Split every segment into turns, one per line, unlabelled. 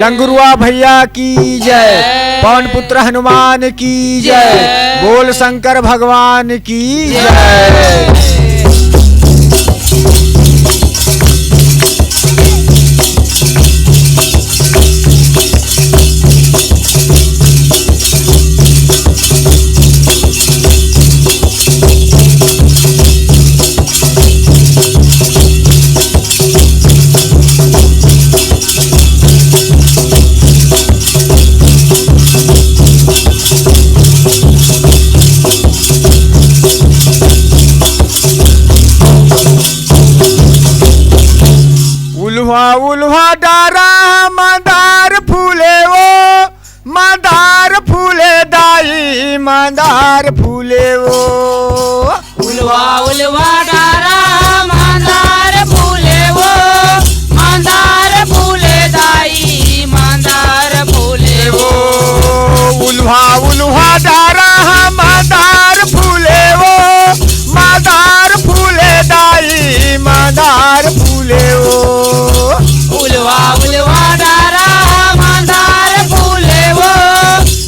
डंगरुआ भैया की जय, पवन पुत्र हनुमान की जय, बोल शंकर भगवान की जय। उल्हा उल्हा डारा मंदार फूले वो, मंदार फूले दाई मंदार फूले वो।
उल्हा उल्हा डारा मंदार फूले वो, मंदार फूले दाई मंदार फूले वो।
उल्हा उल्हा डारा मंदार फूले वो, मंदार फूले दाई मंदार फूले वो।
उल्हा उल्हा डारा मंदार फूले वो,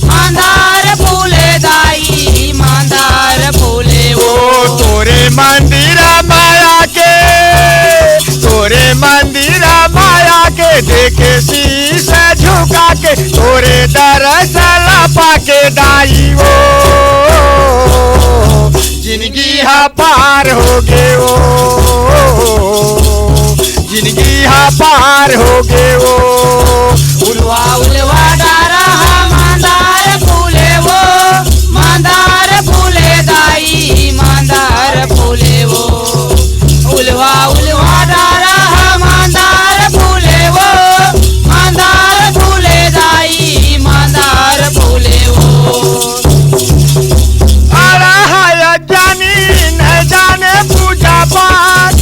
मंदार फूले दाई मंदार फूले वो।
तोरे मंदिरा माया के, तोरे मंदिरा माया के देखे शीश झुका के, तोरे दरअसल पाके दाई वो जिंदगी हा पार हो गए वो, जिंदगी हा पार हो गए वो।
उल्हा उल्हा डारा मंदार फूले वो, मंदार फूले दाई मंदार फूले वो। उल्हा उल्हा डारा मंदार फूले वो, मंदार फूले दाई मंदार फूले वो।
आरा है जानी न जाने पूजा पाठ,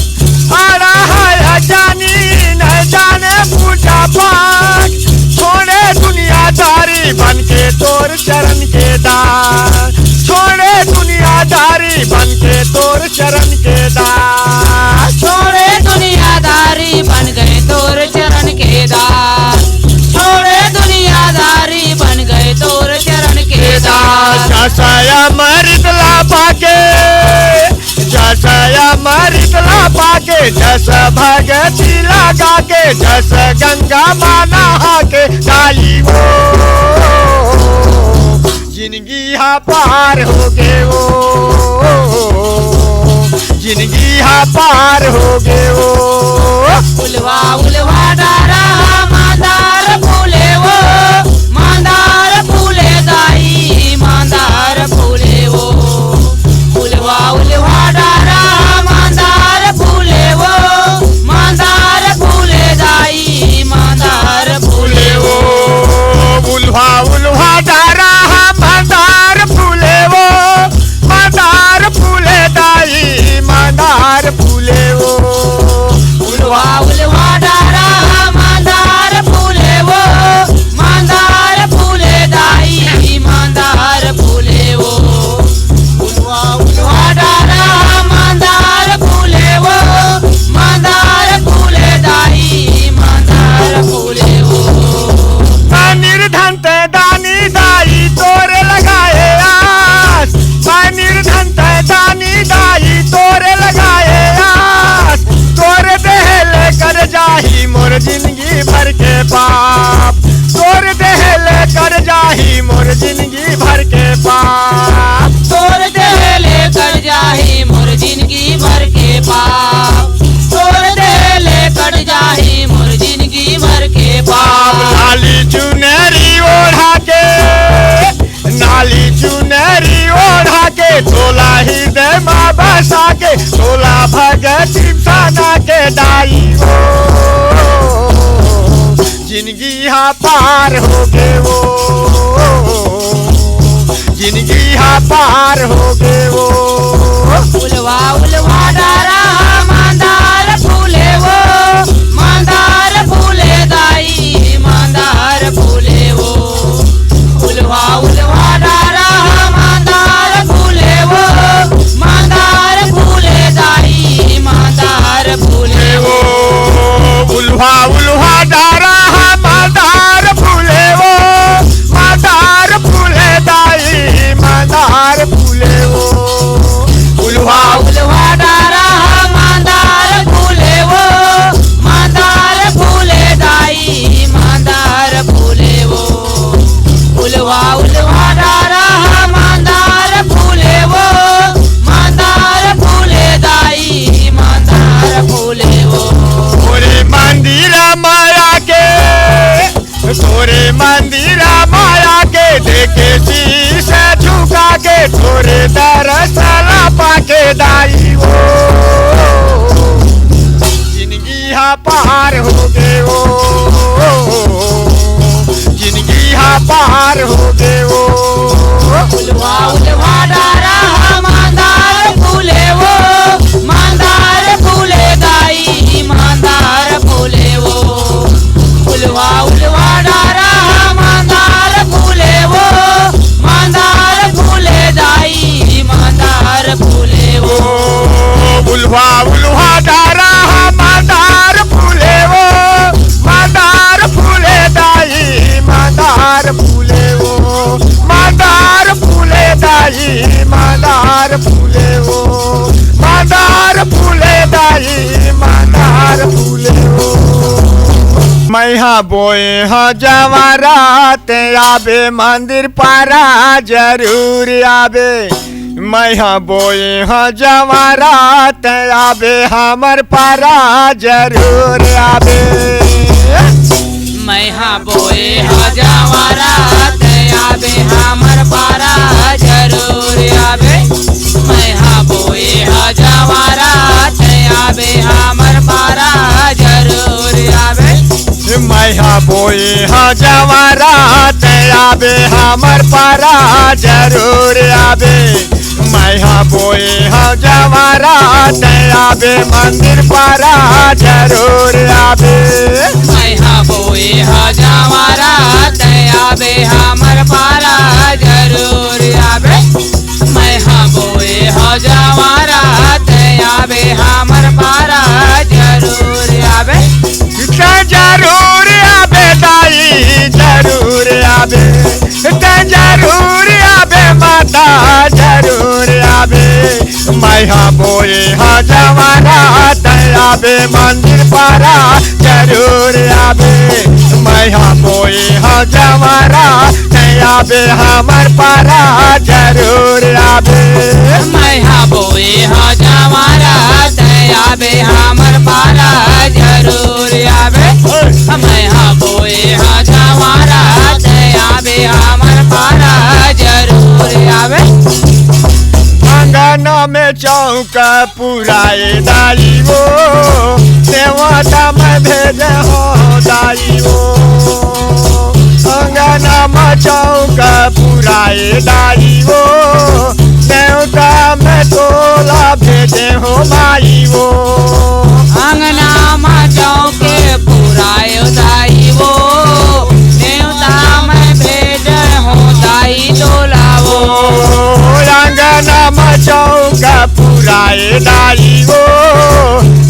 आरा है जानी न जाने पूजा पाठ, छोड़े दुनियादारी बन के तोर चरण के दास, छोड़े दुनियादारी बन के तोर चरण के दास।
छोड़े दुनियादारी बन गए तोर चरण के दास, छोड़े दुनियादारी बन गए तोर चरण के दास।
जसया मरितला पाके, जसया मरितला पाके, जस भगती लगा के, जस गंगा माना के दाई वो जिंदगी हा पार हो गए वो, जिंदगी हा पार हो गए वो।
उल्हा उल्हा डारा मंदार फूले वो, मंदार फूले दाई मंदार फूले वो। उल्हा उल्हा डारा मंदार फूले वो, मंदार फूले दाई मंदार फूले वो।
उल्हा उल्हा डारा मंदार फूले वो, मंदार फूले दाई मंदार फूले वो।
उल्हा उल्हा डारा मंदार फूले वो, मंदार फूले दाई मंदार फूले वो। उल्हा उल्हा डारा मंदार फूले वो, मंदार फूले दाई मंदार फूले वो।
निर्धन ते दानी दाई तोरे लगाए आस, निर्धन ते दानी दाई तोरे लगाए आस, तोरे देहले कर जाही मोर जिंदगी भर के पाप, तोरे देहले कर जाही मोर जिंदगी भर के पाप।
तोर देह लेकर जाही मोर जिंदगी भर के पाप, तोर देह लेकर जाही मोर जिंदगी भर के पाप।
नाली चुनरी ओढ़ा के, नाली चुनरी ओढ़ा के, तोला हृदय माँ बसा के, तोला भगती साना के दाई वो जिंदगी हा पार हो गए वो, जिंदगी हा पार हो गए वो।
उल्हा उल्हा डारा मंदार फूले वो, मंदार फूले दाई मंदार फूले वो। उल्हा उल्हा डारा मंदार फूले वो, मंदार फूले दाई मंदार फूले वो।
उल्हा उल्हा डारा मंदार तोरे दरसला पाके दाई हो जिंदगी हा पार हो गए हो जिंदगी हा पार हो गए हो
उलवा उलवा डारा ईमानदार फूले वो ईमानदार फूले दाई ईमानदार फूले वो उलवा उलवा डारा ईमानदार फूले वो ईमानदार फूले दाई ईमानदार फूले वो
उल्वा उल्वा डारा ईमानदार फूले वो ईमानदार फूले दाई ईमानदार फूले वो ईमानदार फूले दाई ईमानदार फूले वो ईमानदार फूले दाई ईमानदार फूले वो मैहा बोए हा जवारात आबे मंदिर पारा जरूर आबे मैहा बोए हा जवारात आबे हमर पारा जरूर आबे
मैहा बोए हजावारात आबे हमर पारा जरूर आबे मैहा बोए हजावारात आबे हमर पारा जरूर आबे
मैहा बोए हा जवारात आबे हमर पारा जरूर आबे मैहा बोए हा जवारात आबे मंदिर पारा जरूर आबे
मैहा बोए हजावारात आबे हमर पारा जरूर आबे मैहा बोए हजावारात आबे हमर पारा जरूर आबे
जरूर आबे दाई जरूर आबे जरूर आबे माता जरूर आबे मैहा बोए हा जवारात आबे मंदिर पारा जरूर आबे मैहा बोए हा जवारात आबे हमर पारा जरूर आबे
मैहा बोए हजावारात आबे हमर पारा जरूर आबे मैहा बोए हजावारात आबे हमर पारा जरूर आबे
अंगना में चौका पुराए दाई वो देवता में भेजे हो दाई वो अंगना में चौका पुराए दाई वो देवता में तोला भेजे हो माई वो
अंगना मा चौके पुरायो दाई वो देवता में भेज हो दाई तोलावो
अंगना में चौका पुराए दाई वो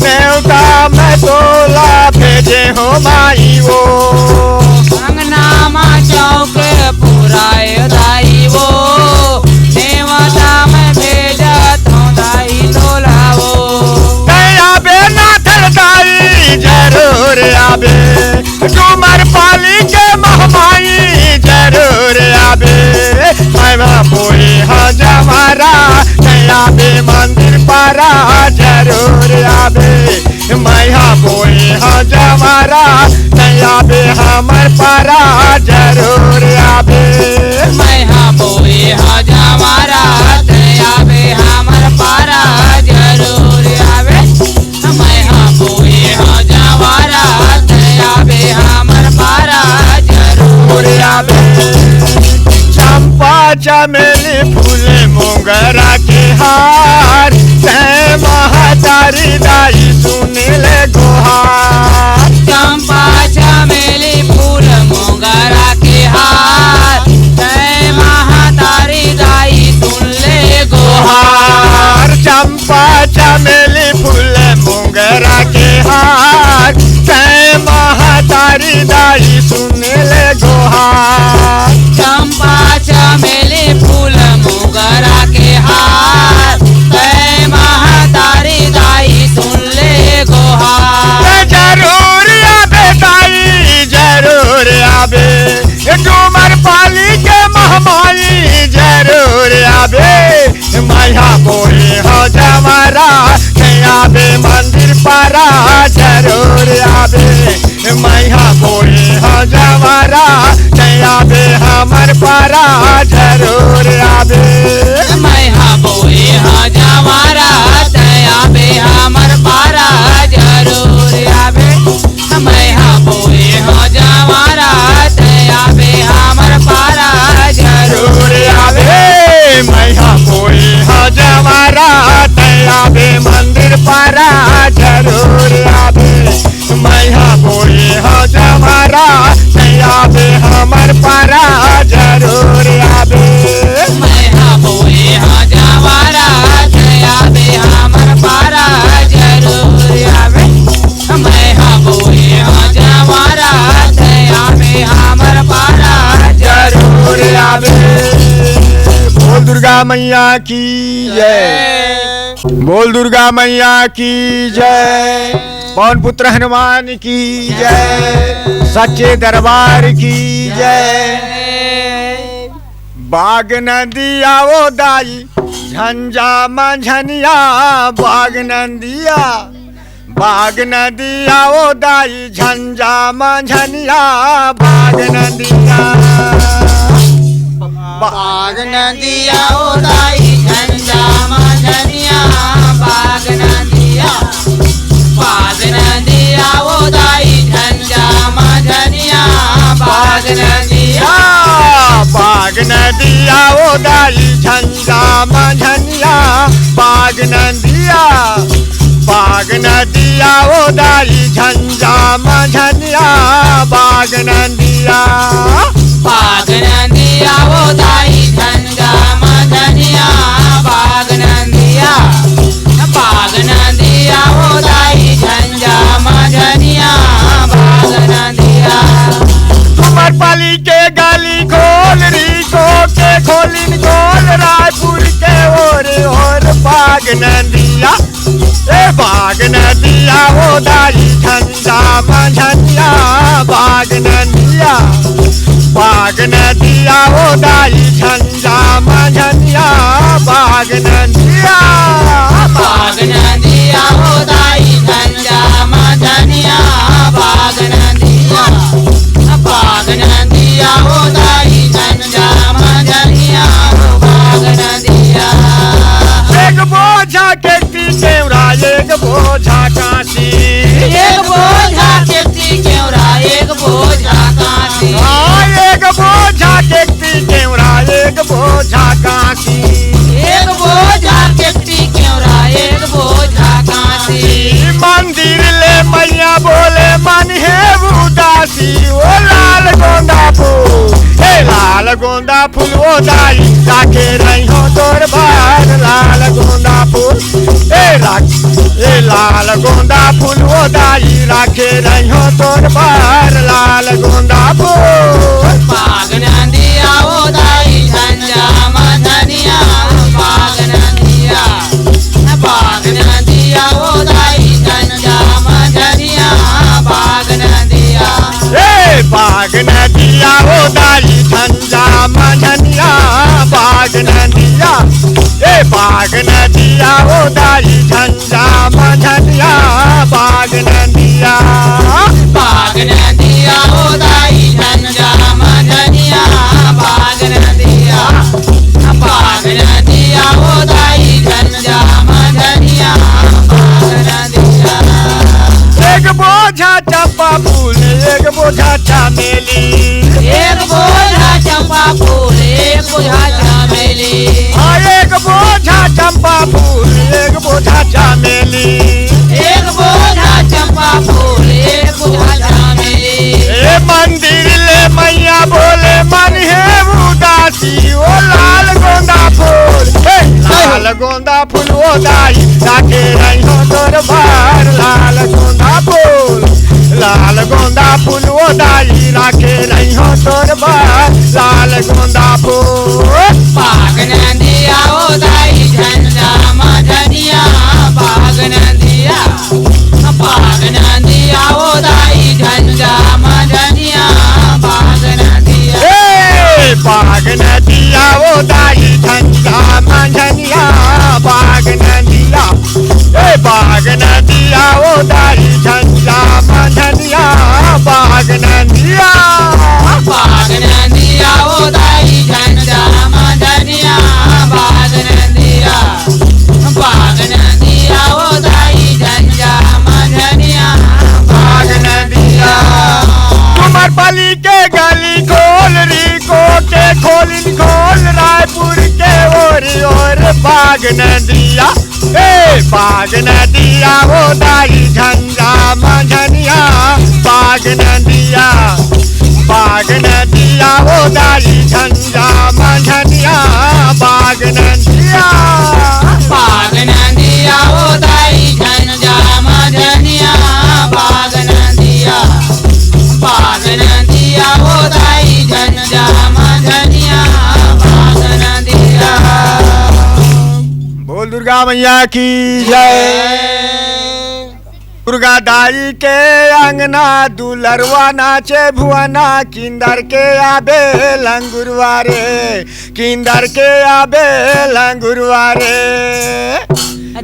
देवता में तोला भेजे हो माई वो
अंगना मा चौके पुरायो दाई वो देवता में भेज हो दाई तोलावो
आबे नाथर दाई जरूर आबे डूमर पाली के महमाई जरूर आबे मैहा बोए हा जवारा आबे मंदिर पारा जरूर आबे मैहा बोए हा जवारा आबे हमर पारा जरूर आबे
मैहा बोए हजावारात आबे हमर पारा जरूर आबे मैहा बोए हजावारात आबे हमर पारा जरूर आबे
चंपा चमेली फूल मोगरा के हार तै महातारी दाई सुनिले गुहार
चंपा चमेली फूल मोगरा के हार जय महातारी दाई सुन ले गोहार
चंपा चमेली फूल मोगरा के हार तै महातारी दाई सुनिले गुहार
चंपा चमेली फूल मोगरा के हार जय महातारी दाई सुन ले गोहार
जरूर आबे दाई जरूर आबे डूमर पाली के महमाई जरूर आबे मैहा बोए हा जवारा आबे मंदिर पारा जरूर आबे मैहा बोए हा जवारा आबे हमर पारा जरूर आबे
मैं हमर पारा
जरूर आवे। बोल दुर्गा मैया की जय, बोल दुर्गा मैया की जय, पवन पुत्र हनुमान की जय, सच्चे दरबार की जय। बाग नदिया ओ दाई झंझा मंझनिया, बाग नदिया, बाग नदिया ओ दाई झंझा मंझनिया, बाग नदिया,
बाग नदिया ओ दाई झंझा मंझनिया, बाग नदिया, बाग नदिया ओ दाई झंझा मंझनिया, बाग नदिया,
बाग नदिया ओ दाई झंझा मंझनिया, बाग नदिया, बाग नदिया ओ दाई झंझा मंझनिया, बाग नदिया,
बाग नदिया ओ दाई झंझा मंझनिया, बाग नदिया, बाग नदिया ओ दाई झंझा मंझनिया, बाग नदिया।
तुमर पाली के गाली खोल री को के खोलिन खोल, रायपुर के और बाग नदिया, ए बाग नदिया ओ दाई झंझा मंझनिया, बाग नदिया, बाग नदिया ओ दाई झंझा मंझनिया, बाग नदिया,
बाग नदिया ओ दाई झंझा मंझनिया, बाग नदिया, बाग नदिया ओ दाई झंझा मंझनिया, बाग नदिया।
एक बोझा के केवड़ा, एक बोझा काशी,
एक बोझा केती केवड़ा, एक बोझा काशी,
एक बोझा के केवड़ा, एक बोझा काशी,
एक बोझा केती केवड़ा, एक बोझा काशी।
मंदिर ले मैया बोले मन है उदासी, ओ लाल गोंदा फूल, हे लाल गोंदा फूल ओ दाई राखे रही हो तोर बार, लाल गोंदा फूल, ए लाल गोंदा फूल ओ दाई राखे रही हो तोर बार, लाल गोंदा फूल।
बाग नदिया ओ दाई झंझा मंझनिया, बाग नदिया, बाग नदिया ओ दाई झंझा मंझनिया, बाग नदिया,
ए बाग नदिया ओ दाई झंझा मंझनिया, बाग नदिया, ए बाग नदिया ओ दाई झंझा मंझनिया, बाग नदिया,
बाग नदिया ओ दाई झंझा मंझनिया, बाग नदिया, बाग नदिया ओ दाई झंझा मंझनिया, बाग नदिया।
एक बोझा चंपा फूल, एक बोझा चमेली,
एक बोझा चंपा फूल, एक बोझा चमेली,
एक बोझा चंपा फूल, एक बोझा चमेली,
एक बोझा चंपा फूल, एक बोझा चमेली।
ए मंदिर ले मैया बोले मन है उदासी, ओ लाल गोंदा फूल, हे लाल गोंदा फूल ओ दाई राखे रही हो तोर बार, लाल गोंदा फूल, लाल गोंदा फूल ओ दाई राखे रही हो तोर बार, लाल गोंदा फूल।
बाग नदिया ओ दाई झंझा मंझनिया, बाग नदिया, बाग नदिया ओ दाई झंझा मंझनिया, बाग नदिया,
ए बाग नदिया ओ दाई झंझा मंझनिया, बाग नदिया, ए बाग नदिया ओ दाई झंझा मंझनिया, बाग नदिया,
बाग नदिया ओ दाई झंझा मंझनिया, बाग नदिया, बाग नदिया ओ दाई झंझा मंझनिया,
बाग नदिया। तुमर पाली के गली खोल री को के खोलिन खोल, रायपुर के और बाग नदिया, ए बाग नदिया ओ दाई झंझा मंझनिया, बाग नदिया, बाग नदिया ओ दाई झंझा मंझनिया, बाग नदिया,
बाग नदिया ओ दाई झंझा मंझनिया, बाग नदिया, बाग नदिया ओ
दुर्गा मैया की जय। दुर्गा दाई के अंगना दुलरवा नाचे भुवना किंदर के आबे लंगुरवारे किंदर के आबे लंगुरवारे।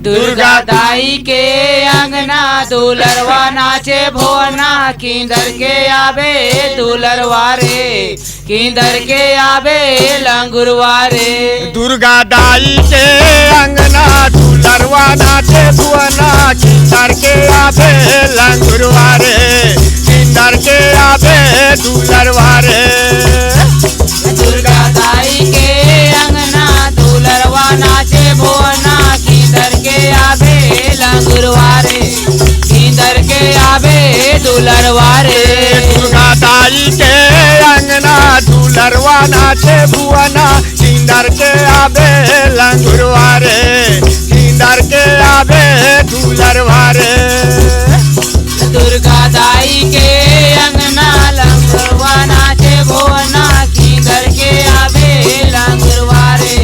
दुर्गा दाई के अंगना दुलरवा नाचे भुवना किंदर के आबे दुलरवारे किंदर के आबे लंगुरवारे।
दुर्गा दाई के अंगना दुलरवा नाचे भुवना किंदर के आबे लंगुरवारे किंदर के आबे दुलरवारे।
दुर्गा दाई के अंगना दुलरवा नाचे भुवना किंदर के आबे लंगुरवारे किंदर के आबे दुलरवारे।
दुर्गा दाई के अंगना दुलरवा नाचे भुवना किंदर के आबे लंगुरवारे किंदर के आबे दुलरवारे।
दुर्गा दाई के अंगना लंगुरवा नाचे भुवना किंदर के आबे लंगुरवारे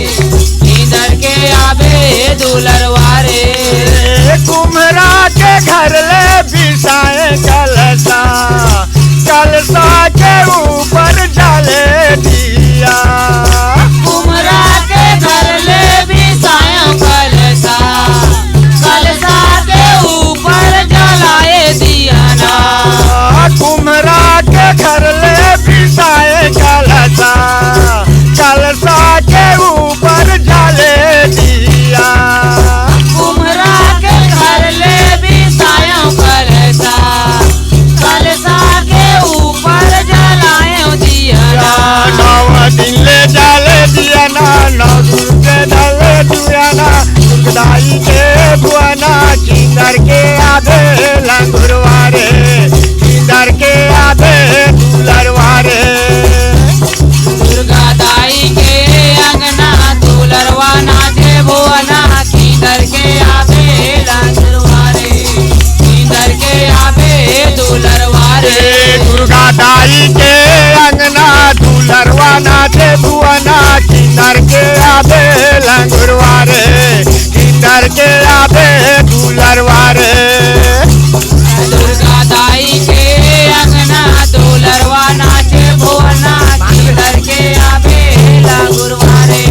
किंदर के आबे दुलरवारे।
कुम्हरा के घर ले बिसाए कलसा कलसा के ऊपर जले दिया।
कुम्हरा के घर ले बिसाए कलसा कलसा के ऊपर जलाए दिया ना।
कुम्हरा के घर ले बिसाए कलसा कलसा के ऊपर जले दिया।
कुम्हरा के घर ले बिसाए कलसा कलसा के ऊपर जलाए दिया ना।
9 दिन ले जले दिया ना 9 दिन के जले दिया ना। दुर्गादाई के भुवना किंदर के आबे लंगुरवारे किंदर के आबे दुलरवारे।
दुर्गा दाई के अंगना दुलरवा नाचे भुवना किंदर के आबे लंगुरवारे किंदर के आबे दुलरवारे।
दुर्गा दाई के अंगना दुलरवा नाचे भुवना किंदर के आबे लंगुरवारे किंदर के आबे दुलरवारे।
दुर्गा दाई के अंगना दुलरवा नाचे भुवना किंदर के आबे लंगुरवारे।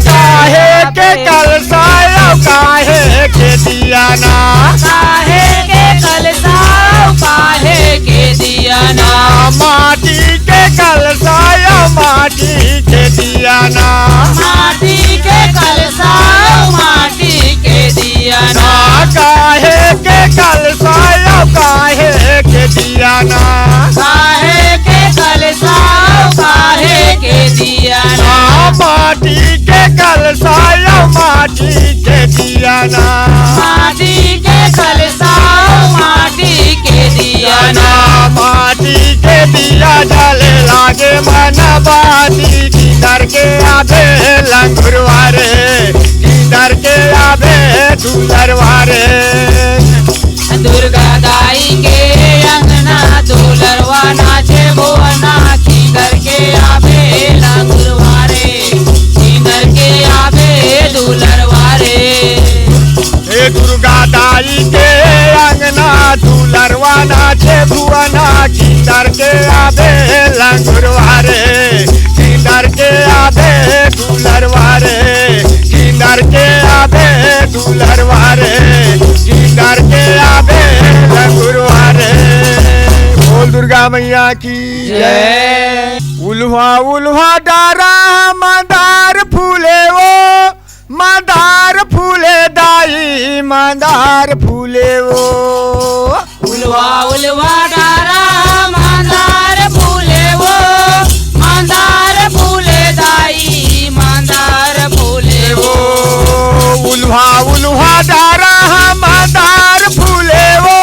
काहे के कलसा काहे के दिया ना
काहे के कलसा काहे के दिया ना।
माटी के कलसा माटी के दिया ना।
माटी के कलसा माटी के दिया ना।
काहे के कलसा काहे के दिया ना।
काहे के कलसा काहे के दिया ना।
माटी के कलसा माटी के दिया ना।
माटी के कलसा माटी के दिया ना।
माटी के दिया जले लागे मनबाती किंदर के आबे लंगुरवारे किंदर के आबे दुलरवारे।
दुर्गा दाई के अंगना दुलरवा नाचे भुवना किंदर के आबे लंगुरवारे किंदर के आबे दुलरवारे।
हे दुर्गा दाई के अंगना दुलरवा नाचे भुवना किंदर के आबे लंगुरवारे किंदर के आबे दुलरवारे किंदर के आबे दुलरवारे किंदर के आबे लंगुरवारे। बोल दुर्गा मैया की
जय।
उल्हा उल्हा डारा मंदार फूले वो मंदार फूले दाई मंदार फूले वो।
उलवा उलवा डारा मंदार फूले वो मंदार फूले दाई मंदार फूले वो।
उल्हा उल्हा डारा मंदार फूले वो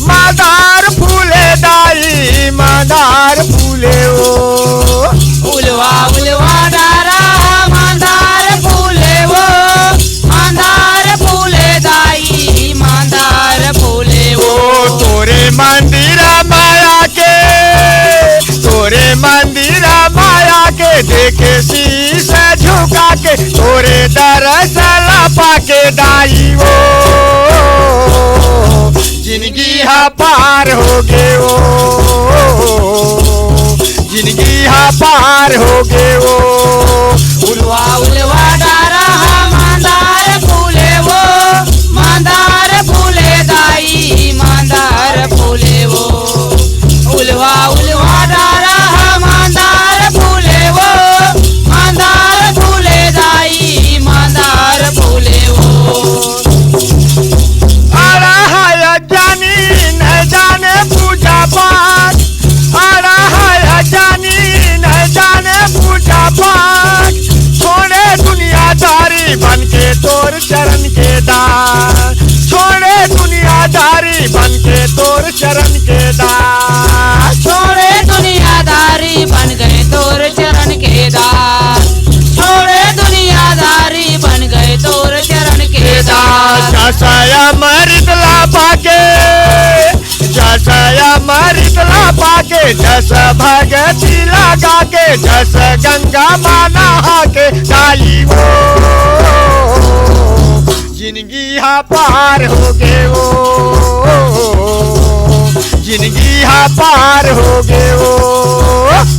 मंदार फूले दाई मंदार फूले वो।
उलवा उलवा डारा मंदार फूले वो मंदार फूले दाई मंदार फूले वो।
तोरे मंदिर माया के तोरे मंदिर माया के देखे शीश झुका के तोरे दरअसल पाके दाई वो जिंदगी हा पार हो गे वो जिंदगी हा पार हो गे वो
उलवा उलवा डारा मांदार फूले वो मांदार फूले दाई मांदार फूले वो उलवा उलवा डारा मांदार फूले वो मांदार फूले दाई मांदार फूले वो
आड़ा है जानी न जाने पूजा पाठ आड़ा है जानी न जाने पूजा पाठ छोड़े दुनियादारी बन के तोर चरण के दास छोड़े दुनियादारी बन के तोर चरण के दास
छोड़े दुनियादारी बन गए तोर चरण के दास छोड़े दुनियादारी बन गए तोर चरण के दास
जसया मरितला पाके जसया मरितला पाके जस भगती लगा के जस गंगा माना के डाली वो जिंदगी हा पार हो गे वो जिंदगी हा पार हो गे वो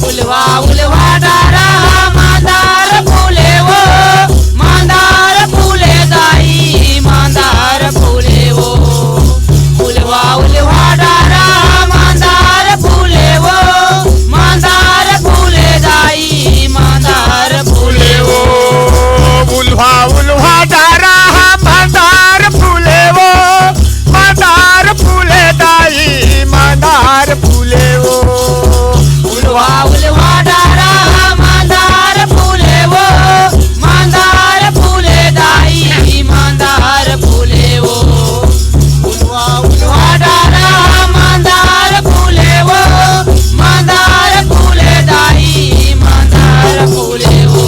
उलवा उलवा डारा मांदार फूले वो मांदार फूले दाई मांदार फूले वो उलवा उलवा डारा मांदार फूले वो मांदार फूले दाई मांदार फूले वो
उल्हा उल्हा डारा मांदार फूले वो मांदार फूले दाई मांदार फूले वो
उलवा उलवा डारा मांदार फूले वो मांदार फूले दाई मांदार फूले वो उलवा उलवा डारा मांदार फूले वो मांदार फूले दाई मांदार फूले वो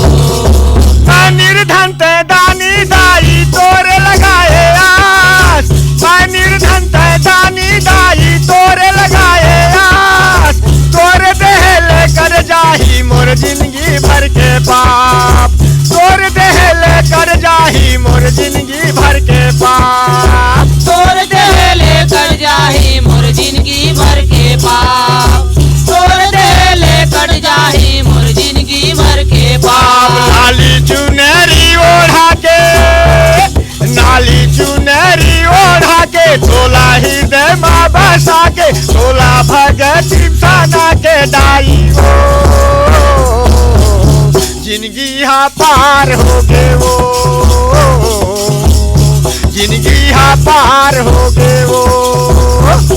निर्धन ते दानी दाई तोरे लगाए आस निर्धन ते दानी दाई तोरे लगाए आस तोरे देहले कर जाही मोर जिंदगी भर के पाप तोरे देहले कर जाही मोर जिंदगी भर के पाप
तोर देले कर जाही मोर जिंदगी भर के पाप तोर देले कर जाही मोर जिंदगी भर के
पाप
पाप
नाली चुनरी ओढ़ा के नाली चुनरी ओढ़ा के तोला हृदय माँ बसा के तोला भगत साना के दाई वो जिंदगी हा पार हो गे वो जिंदगी हा पार हो गे वो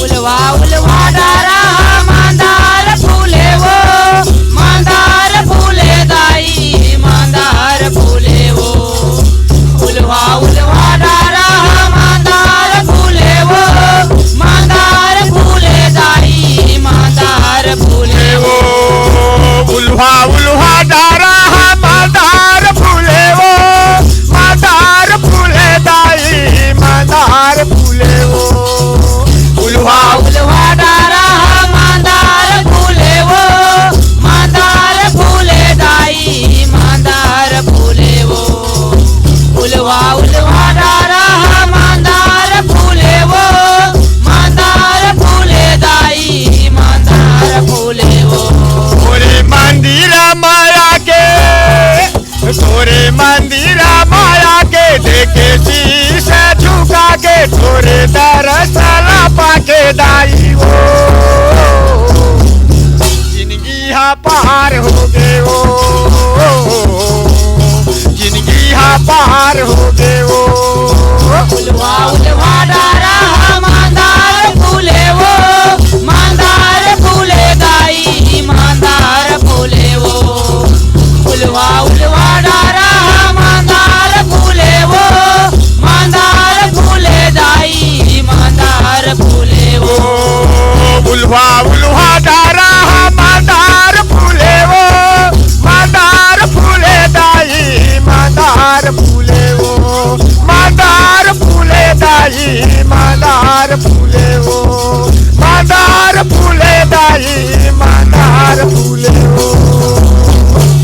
उलवा उलवा डारा मांदार फूले वो मांदार फूले दाई मांदार फूले वो उलवा उलवा डारा मांदार फूले वो मांदार फूले दाई मांदार फूले वो
उल्हा उल्हा डारा मांदार फूले वो मांदार फूले दाई मांदार फूले वो उल्हा
उलवा डारा मांदार फूले वो मांदार फूले दाई मांदार फूले वो उलवा उलवा डारा मांदार फूले वो मांदार फूले दाई मांदार फूले वो
तोरे मंदिर माया के तोरे मंदिर माया के देखे शीश झुका के तोरे दरअसल पाके दाई वो जिंदगी हा पार हो गे वो जिंदगी हा पार हो गे वो
उलवा उलवा डारा मांदार फूले वो मांदार फूले दाई मांदार फूले वो उलवा उलवा डारा मांदार फूले वो मांदार फूले दाई मांदार फूले वो
उल्हा उल्हा डारा मांदार फूले वो मांदार फूले दाई मांदार फूले वो मांदार फूले दाई मांदार फूले वो मांदार फूले